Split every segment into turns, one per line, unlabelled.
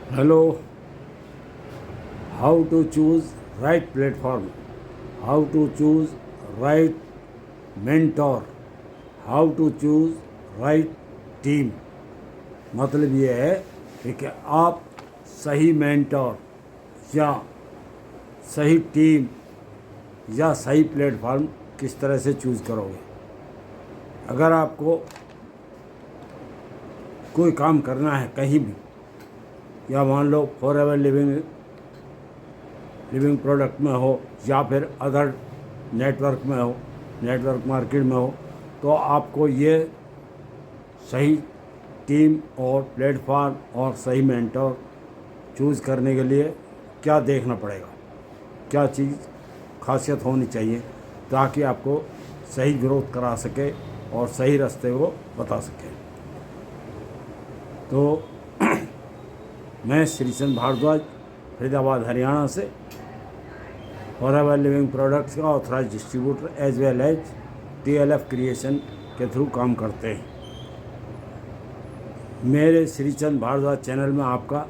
Hello, how to choose right platform, how to choose right mentor, how to choose right team। मतलब ये है कि आप सही मेंटोर या सही टीम या सही प्लेटफॉर्म किस तरह से चूज़ करोगे। अगर आपको कोई काम करना है कहीं भी, या मान लो फॉरएवर लिविंग प्रोडक्ट में हो या फिर अदर नेटवर्क में हो, नेटवर्क मार्केट में हो, तो आपको ये सही टीम और प्लेटफॉर्म और सही मेंटर चूज़ करने के लिए क्या देखना पड़ेगा, क्या चीज़ खासियत होनी चाहिए ताकि आपको सही ग्रोथ करा सके और सही रास्ते को बता सके। तो मैं श्रीचंद भारद्वाज फरीदाबाद हरियाणा से फॉरएवर लिविंग प्रोडक्ट्स का authorised distributor as well as TLF Creation के थ्रू काम करते हैं। मेरे श्रीचंद भारद्वाज चैनल में आपका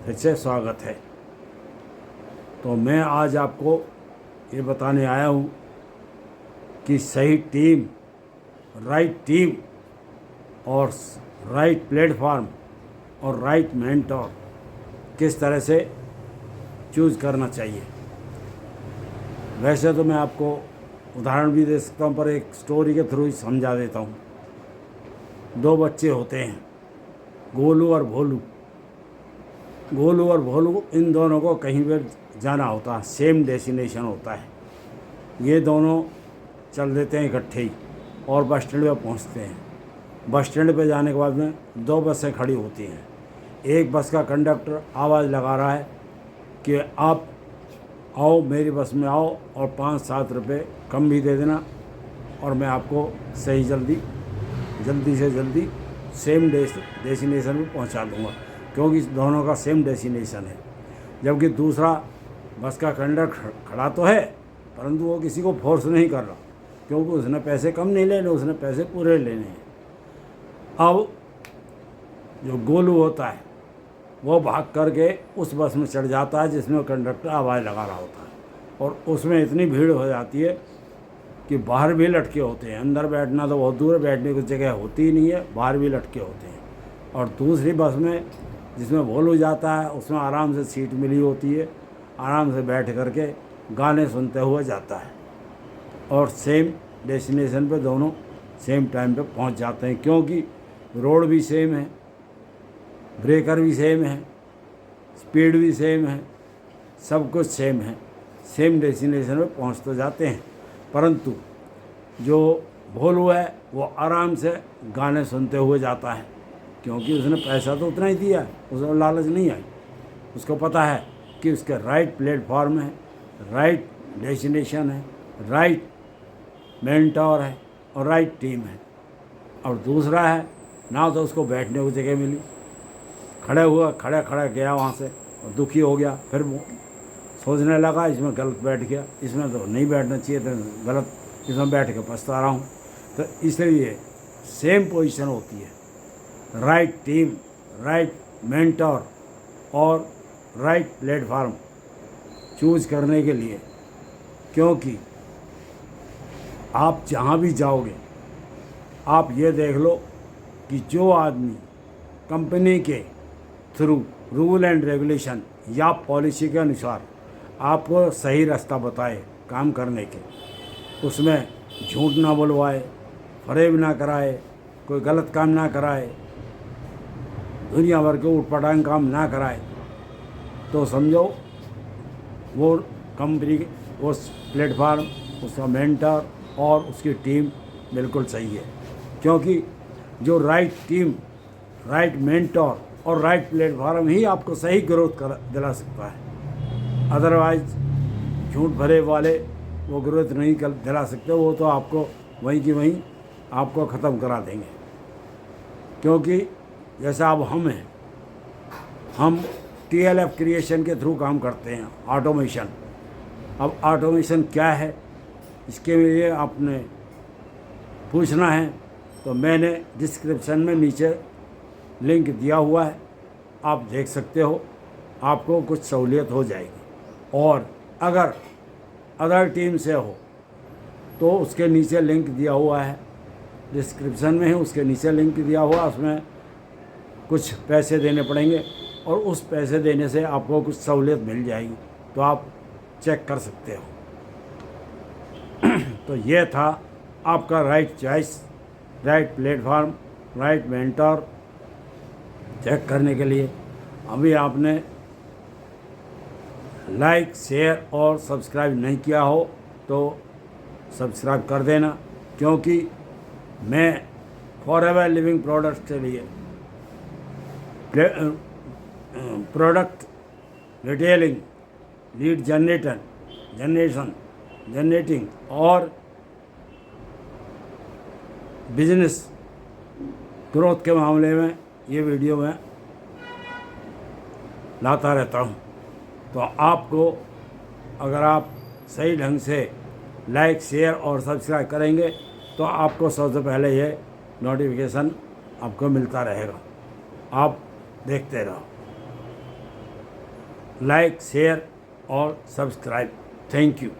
फिर से स्वागत है। तो मैं आज आपको ये बताने आया हूँ कि सही टीम, राइट टीम और राइट प्लेटफॉर्म और राइट मेंटर किस तरह से चूज़ करना चाहिए। वैसे तो मैं आपको उदाहरण भी दे सकता हूँ, पर एक स्टोरी के थ्रू ही समझा देता हूँ। दो बच्चे होते हैं, गोलू और भोलू। गोलू और भोलू इन दोनों को कहीं पर जाना होता है, सेम डेस्टिनेशन होता है। ये दोनों चल देते हैं इकट्ठे ही और बस स्टैंड पर पहुँचते हैं। बस स्टैंड पे जाने के बाद में दो बसें खड़ी होती हैं। एक बस का कंडक्टर आवाज़ लगा रहा है कि आप आओ, मेरी बस में आओ और 5-7 रुपये कम भी दे देना और मैं आपको सही जल्दी से जल्दी सेम डेस्टिनेशन में पहुंचा दूंगा, क्योंकि दोनों का सेम डेस्टिनेशन है। जबकि दूसरा बस का कंडक्टर खड़ा तो है, परंतु वो किसी को फोर्स नहीं कर रहा, क्योंकि उसने पैसे कम नहीं लेने, उसने पैसे पूरे लेने हैं। अब जो गोलू होता है वो भाग करके उस बस में चढ़ जाता है जिसमें कंडक्टर आवाज़ लगा रहा होता है, और उसमें इतनी भीड़ हो जाती है कि बाहर भी लटके होते हैं। अंदर बैठना तो बहुत दूर है, बैठने की जगह होती ही नहीं है, बाहर भी लटके होते हैं। और दूसरी बस में जिसमें भोलू जाता है उसमें आराम से सीट मिली होती है, आराम से बैठ करके गाने सुनते हुए जाता है और सेम डेस्टिनेशन पे दोनों सेम टाइम पे पहुंच जाते हैं, क्योंकि रोड भी सेम है, ब्रेकर भी सेम है, स्पीड भी सेम है, सब कुछ सेम है। सेम डेस्टिनेशन में पहुंच तो जाते हैं, परंतु जो भोलू है वो आराम से गाने सुनते हुए जाता है, क्योंकि उसने पैसा तो उतना ही दिया है, उसको लालच नहीं आई। उसको पता है कि उसके राइट प्लेटफॉर्म है, राइट डेस्टिनेशन है, राइट मेंटर है और राइट टीम है। और दूसरा है ना, तो उसको बैठने की जगह मिली, खड़े गया वहाँ से और दुखी हो गया, फिर सोचने लगा इसमें गलत बैठ गया, इसमें तो नहीं बैठना चाहिए था, गलत इसमें बैठ के पछता रहा हूँ। तो इसलिए सेम पोजीशन होती है, राइट टीम, राइट मेंटर और राइट प्लेटफॉर्म चूज़ करने के लिए। क्योंकि आप जहाँ भी जाओगे, आप ये देख लो कि जो आदमी कंपनी के थ्रू रूल एंड रेगुलेशन या पॉलिसी के अनुसार आपको सही रास्ता बताए काम करने के, उसमें झूठ ना बुलवाए, फरेब ना कराए, कोई गलत काम ना कराए, दुनिया भर के उटपटांग काम ना कराए, तो समझो वो कंपनी, उस प्लेटफार्म, उसका मेंटर और उसकी टीम बिल्कुल सही है। क्योंकि जो राइट टीम, राइट मेंटर और राइट प्लेटफॉर्म ही आपको सही ग्रोथ दिला सकता है। अदरवाइज झूठ भरे वाले वो ग्रोथ नहीं दिला सकते, वो तो आपको वहीं की वहीं आपको ख़त्म करा देंगे। क्योंकि जैसा अब हम हैं, हम TLF क्रिएशन के थ्रू काम करते हैं, ऑटोमेशन। अब ऑटोमेशन क्या है, इसके लिए आपने पूछना है तो मैंने डिस्क्रिप्शन में नीचे लिंक दिया हुआ है, आप देख सकते हो। आपको कुछ सहूलियत हो जाएगी। और अगर अदर टीम से हो तो उसके नीचे लिंक दिया हुआ है, डिस्क्रिप्शन में है, उसके नीचे लिंक दिया हुआ, उसमें कुछ पैसे देने पड़ेंगे और उस पैसे देने से आपको कुछ सहूलियत मिल जाएगी, तो आप चेक कर सकते हो। तो ये था आपका right choice, right platform, right mentor check करने के लिए। अभी आपने लाइक, शेयर और सब्सक्राइब नहीं किया हो तो सब्सक्राइब कर देना, क्योंकि मैं फॉरएवर लिविंग प्रोडक्ट्स के लिए प्रोडक्ट रिटेलिंग, लीड जनरेटिंग और बिजनेस ग्रोथ के मामले में ये वीडियो मैं लाता रहता हूँ। तो आपको, अगर आप सही ढंग से लाइक, शेयर और सब्सक्राइब करेंगे तो आपको सबसे पहले ये नोटिफिकेशन आपको मिलता रहेगा। आप देखते रहो। लाइक, शेयर और सब्सक्राइब। Thank you.